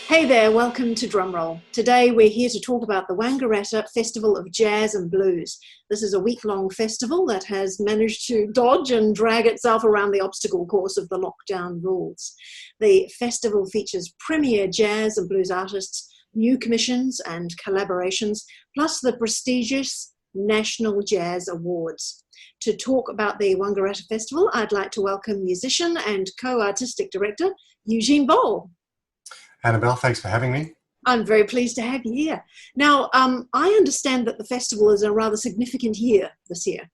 Hey there, welcome to Drumroll. Today we're here to talk about the Wangaratta Festival of Jazz and Blues. This is a week-long festival that has managed to dodge and drag itself around the obstacle course of the lockdown rules. The festival features premier jazz and blues artists, new commissions and collaborations, plus the prestigious National Jazz Awards. To talk about the Wangaratta Festival, I'd like to welcome musician and co-artistic director, Eugene Boll. Annabelle, thanks for having me. I'm very pleased to have you here. Now, I understand that the festival is a rather significant year this year.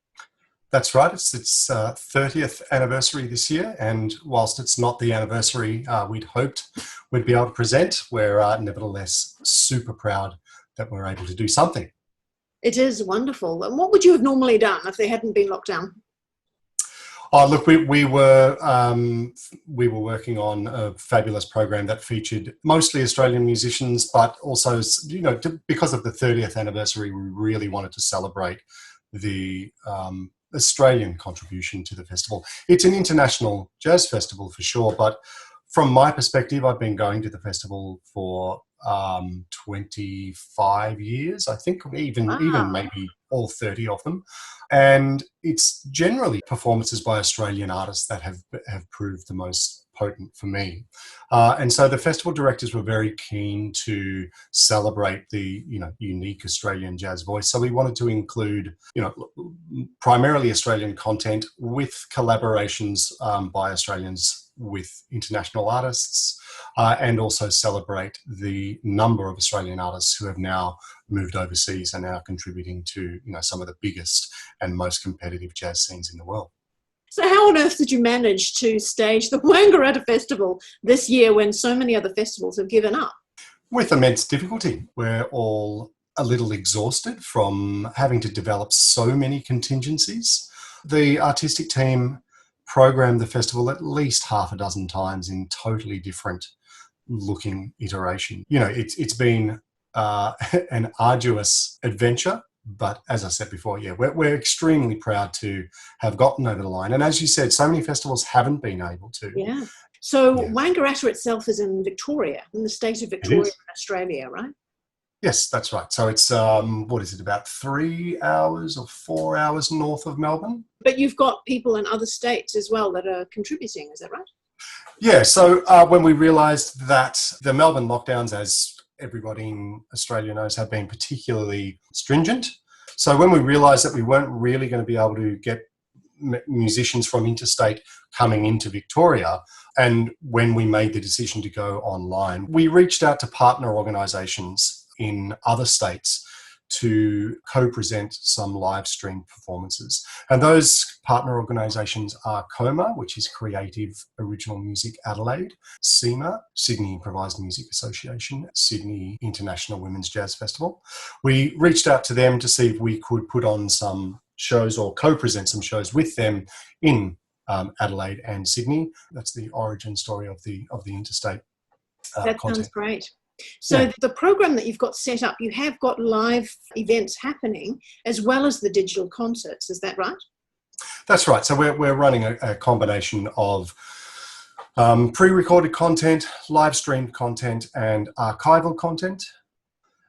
That's right. It's its 30th anniversary this year, and whilst it's not the anniversary we'd hoped we'd be able to present, we're nevertheless super proud that we're able to do something. It is wonderful. And what would you have normally done if they hadn't been locked down? Oh, look, we were working on a fabulous program that featured mostly Australian musicians, but also, because of the 30th anniversary, we really wanted to celebrate the Australian contribution to the festival. It's an international jazz festival for sure, but from my perspective, I've been going to the festival for 25 years, I think, even maybe all 30 of them. And it's generally performances by Australian artists that have proved the most potent for me. And so the festival directors were very keen to celebrate the, unique Australian jazz voice. So we wanted to include, primarily Australian content with collaborations by Australians with international artists, and also celebrate the number of Australian artists who have now moved overseas and are contributing to, some of the biggest and most competitive jazz scenes in the world. So how on earth did you manage to stage the Wangaratta Festival this year when so many other festivals have given up? With immense difficulty. We're all a little exhausted from having to develop so many contingencies. The artistic team programmed the festival at least half a dozen times in totally different looking iteration. It's been an arduous adventure, but as I said before, we're extremely proud to have gotten over the line. And as you said, so many festivals haven't been able to. Yeah. So Wangaratta itself is in Victoria, in the state of Victoria, Australia, right? Yes, that's right. So it's, about 3 hours or 4 hours north of Melbourne? But you've got people in other states as well that are contributing, is that right? Yeah, so when we realised that the Melbourne lockdowns, as everybody in Australia knows, have been particularly stringent. So when we realised that we weren't really going to be able to get musicians from interstate coming into Victoria, and when we made the decision to go online, we reached out to partner organisations in other states to co-present some live stream performances. And those partner organisations are COMA, which is Creative Original Music Adelaide, SEMA, Sydney Improvised Music Association, Sydney International Women's Jazz Festival. We reached out to them to see if we could put on some shows or co-present some shows with them in Adelaide and Sydney. That's the origin story of the interstate that content. Sounds great. So the program that you've got set up, you have got live events happening as well as the digital concerts, is that right? That's right. So we're running a combination of pre-recorded content, live streamed content and archival content,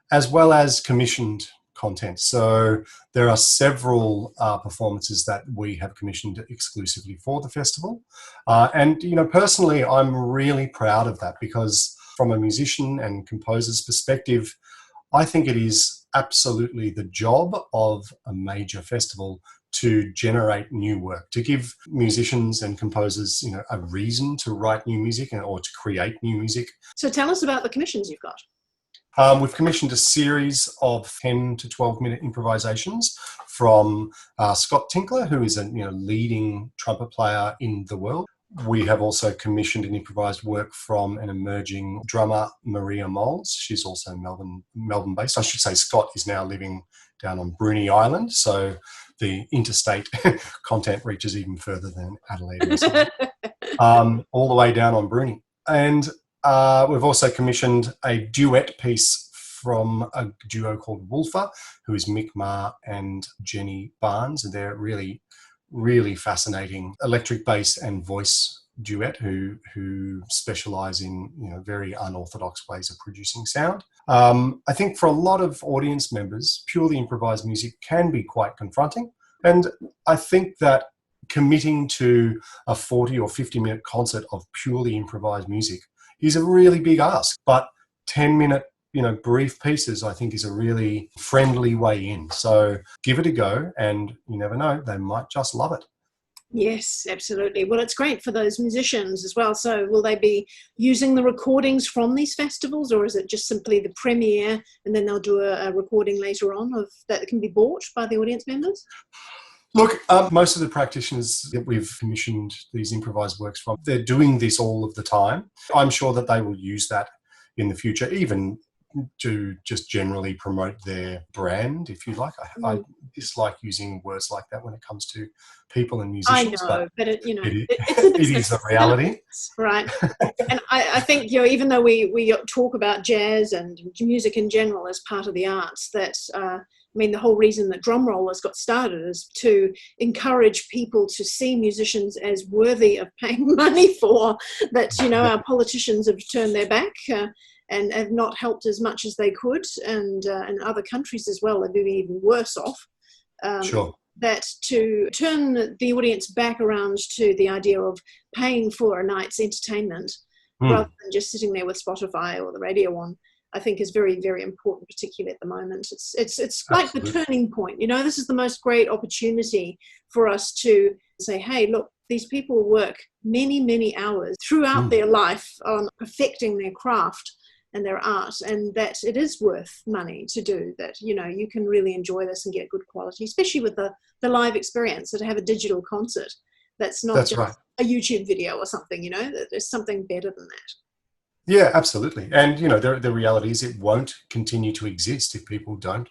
as well as commissioned content. So there are several performances that we have commissioned exclusively for the festival. And personally, I'm really proud of that because from a musician and composer's perspective, I think it is absolutely the job of a major festival to generate new work, to give musicians and composers, a reason to write new music or to create new music. So tell us about the commissions you've got. We've commissioned a series of 10 to 12-minute improvisations from Scott Tinkler, who is a leading trumpet player in the world. We have also commissioned an improvised work from an emerging drummer, Maria Moles. She's also Melbourne-based. I should say Scott is now living down on Bruny Island, so the interstate content reaches even further than Adelaide, all the way down on Bruny. And we've also commissioned a duet piece from a duo called Wolfer, who is Mick Ma and Jenny Barnes, and they're really fascinating electric bass and voice duet who specialise in very unorthodox ways of producing sound. I think for a lot of audience members, purely improvised music can be quite confronting, and I think that committing to a 40 or 50-minute concert of purely improvised music is a really big ask. But 10-minute brief pieces, I think, is a really friendly way in. So give it a go, and you never know, they might just love it. Yes, absolutely. Well, it's great for those musicians as well. So will they be using the recordings from these festivals, or is it just simply the premiere and then they'll do a recording later on of that can be bought by the audience members? Look, most of the practitioners that we've commissioned these improvised works from, they're doing this all of the time. I'm sure that they will use that in the future, even to just generally promote their brand, if you like. I dislike using words like that when it comes to people and musicians. I know, but it's it is a reality. Right. And I think, even though we talk about jazz and music in general as part of the arts, that the whole reason that Drumrollers got started is to encourage people to see musicians as worthy of paying money for, that, our politicians have turned their back and have not helped as much as they could, and other countries as well are doing even worse off. Sure. That to turn the audience back around to the idea of paying for a night's entertainment rather than just sitting there with Spotify or the radio on, I think is very, very important, particularly at the moment. It's like the turning point. This is the most great opportunity for us to say, hey, look, these people work many, many hours throughout their life on perfecting their craft and their art, and that it is worth money to do that. You can really enjoy this and get good quality, especially with the live experience, so to have a digital concert that's not just right. A YouTube video or something, there's something better than that. Yeah, absolutely. And the reality is it won't continue to exist if people don't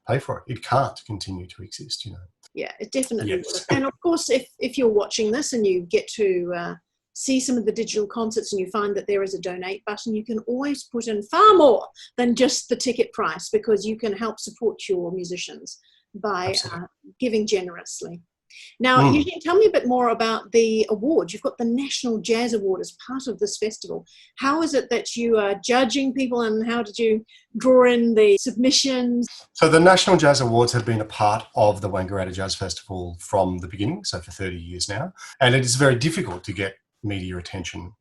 pay for it. It can't continue to exist. Yeah, it definitely will. And of course, if you're watching this and you get to see some of the digital concerts and you find that there is a donate button, you can always put in far more than just the ticket price, because you can help support your musicians by giving generously. Now, Eugene, tell me a bit more about the award. You've got the National Jazz Award as part of this festival. How is it that you are judging people, and how did you draw in the submissions? So the National Jazz Awards have been a part of the Wangaratta Jazz Festival from the beginning, so for 30 years now. And it is very difficult to get media attention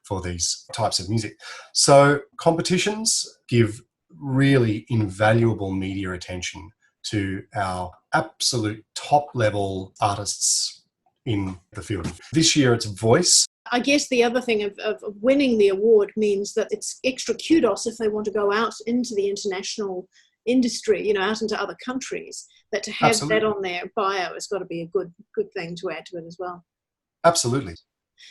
for these types of music. So competitions give really invaluable media attention to our absolute top level artists in the field. This year it's voice. I guess the other thing of winning the award means that it's extra kudos if they want to go out into the international industry, out into other countries, that to have that on their bio has got to be a good thing to add to it as well. Absolutely.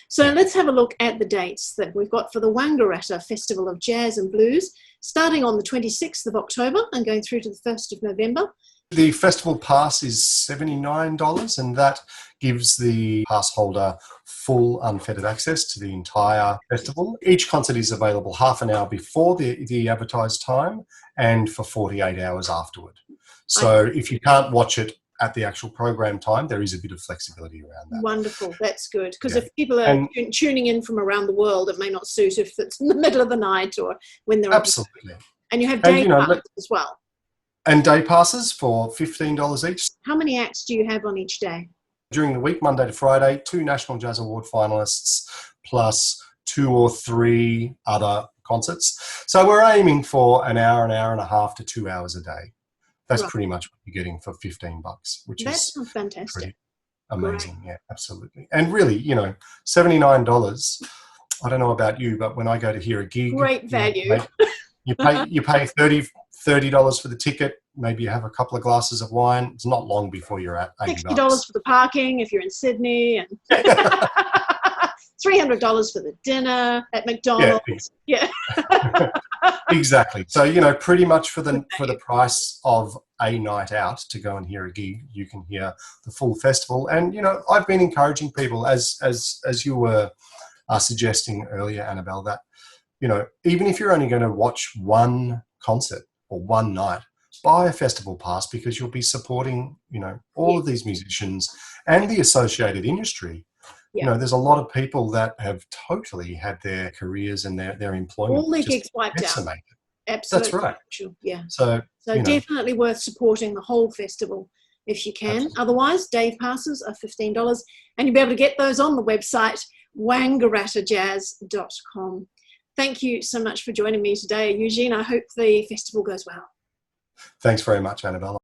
So let's have a look at the dates that we've got for the Wangaratta Festival of Jazz and Blues, starting on the 26th of October and going through to the 1st of November. The festival pass is $79, and that gives the pass holder full unfettered access to the entire festival. Each concert is available half an hour before the advertised time and for 48 hours afterward. So if you can't watch it at the actual program time, there is a bit of flexibility around that. Wonderful, that's good. Because if people are tuning in from around the world, it may not suit if it's in the middle of the night or when they're... Absolutely. And you have day passes as well. And day passes for $15 each. How many acts do you have on each day? During the week, Monday to Friday, 2 National Jazz Award finalists plus 2 or 3 other concerts. So we're aiming for an hour and a half to 2 hours a day. That's pretty much what you're getting for $15, which is fantastic. Amazing. Right. Yeah, absolutely. And really, $79. I don't know about you, but when I go to hear a gig, great value. You pay $30 for the ticket. Maybe you have a couple of glasses of wine. It's not long before you're at $80. $60 for the parking if you're in Sydney, and $300 for the dinner at McDonald's. Yeah. Exactly. So, pretty much for the price of a night out to go and hear a gig, you can hear the full festival. And, I've been encouraging people, as you were suggesting earlier, Annabelle, that, even if you're only going to watch one concert or one night, buy a festival pass, because you'll be supporting, all of these musicians and the associated industry You know, there's a lot of people that have totally had their careers and their employment all their just gigs wiped out. decimated. Absolutely. That's right. Yeah. So Definitely worth supporting the whole festival if you can. Absolutely. Otherwise, day passes are $15 and you'll be able to get those on the website wangaratttajazz.com. Thank you so much for joining me today, Eugene. I hope the festival goes well. Thanks very much, Annabelle.